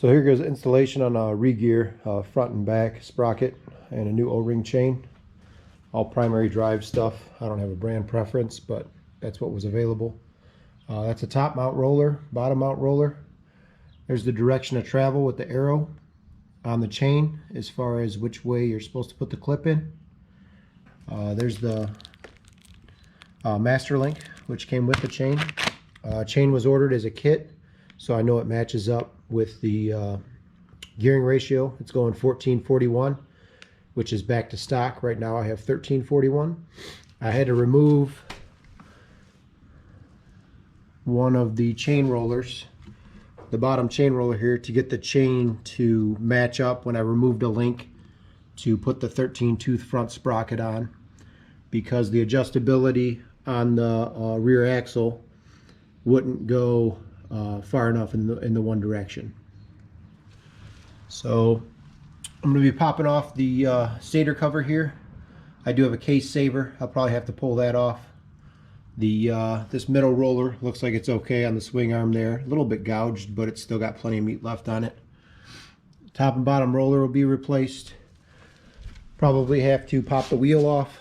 So here goes installation on a re-gear, front and back sprocket, and a new O-ring chain. All primary drive stuff. I don't have a brand preference, but that's what was available. That's a top mount roller, bottom mount roller. There's the direction of travel with the arrow on the chain as far as which way you're supposed to put the clip in. There's the master link, which came with the chain. Chain was ordered as a kit, so I know it matches up with the gearing ratio. It's going 14:41, which is back to stock. Right now I have 13:41. I had to remove one of the chain rollers, the bottom chain roller here, to get the chain to match up when I removed a link to put the 13 tooth front sprocket on, because the adjustability on the rear axle wouldn't go far enough in the one direction. So I'm going to be popping off the stator cover here. I do have a case saver. I'll probably have to pull that off. This middle roller looks like it's okay on the swing arm there. A little bit gouged, but it's still got plenty of meat left on it. Top and bottom roller will be replaced. Probably have to pop the wheel off.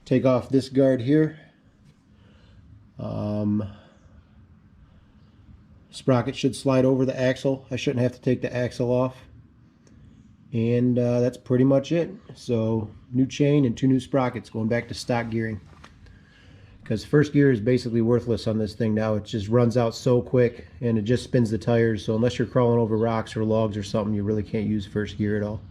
Take off this guard here. Sprocket should slide over the axle. I shouldn't have to take the axle off. And that's pretty much it. So new chain and 2 new sprockets, going back to stock gearing. Because first gear is basically worthless on this thing now. It just runs out so quick and it just spins the tires. So unless you're crawling over rocks or logs or something, you really can't use first gear at all.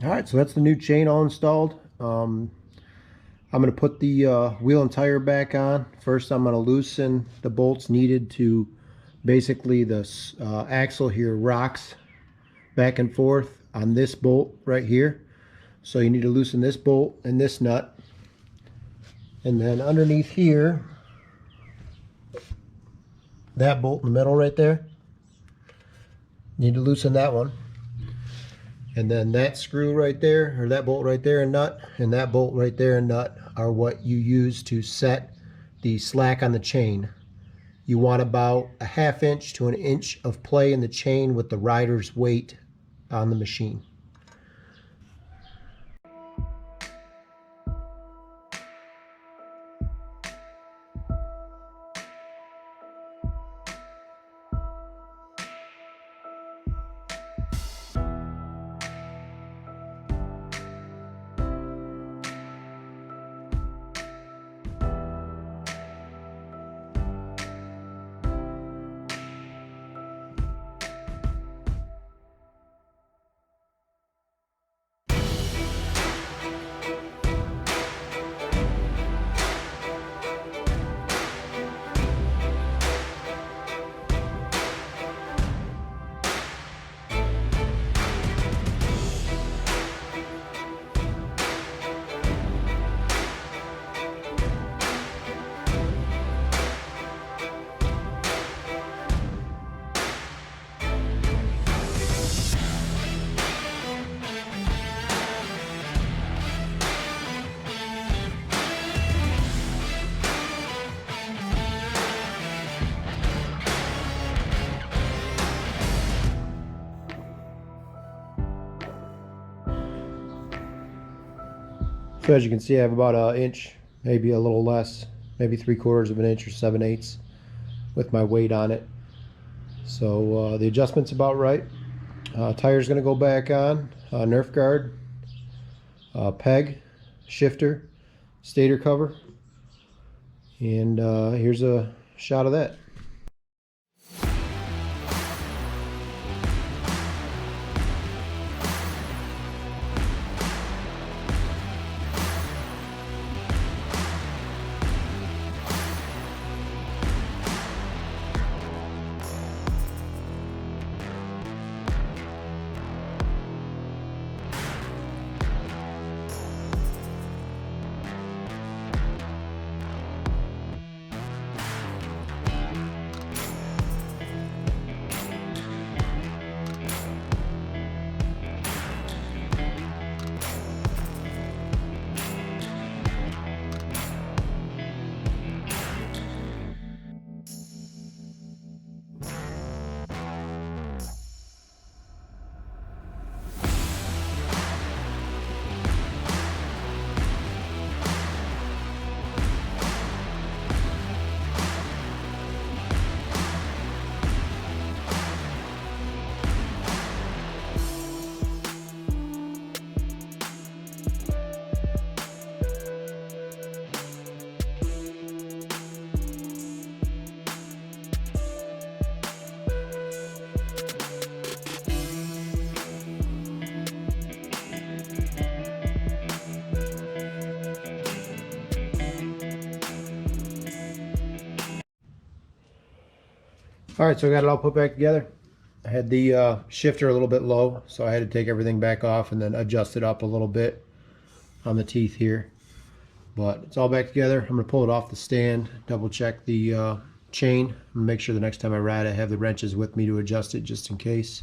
All right, so that's the new chain all installed. I'm going to put the wheel and tire back on. First, I'm going to loosen the bolts needed to basically the axle here rocks back and forth on this bolt right here. So you need to loosen this bolt and this nut. And then underneath here, that bolt in the middle right there, need to loosen that one. And then that screw right there, or that bolt right there and nut, and that bolt right there and nut are what you use to set the slack on the chain. You want about a 1/2 inch to 1 inch of play in the chain with the rider's weight on the machine. So as you can see, I have about an inch, maybe a little less, maybe 3/4 of an inch or 7/8 with my weight on it. So the adjustment's about right. Tire's going to go back on, Nerf guard, peg, shifter, stator cover, and here's a shot of that. All right, so I got it all put back together. I had the shifter a little bit low, so I had to take everything back off and then adjust it up a little bit on the teeth here. But it's all back together. I'm gonna pull it off the stand, double check the chain, and make sure the next time I ride I have the wrenches with me to adjust it just in case.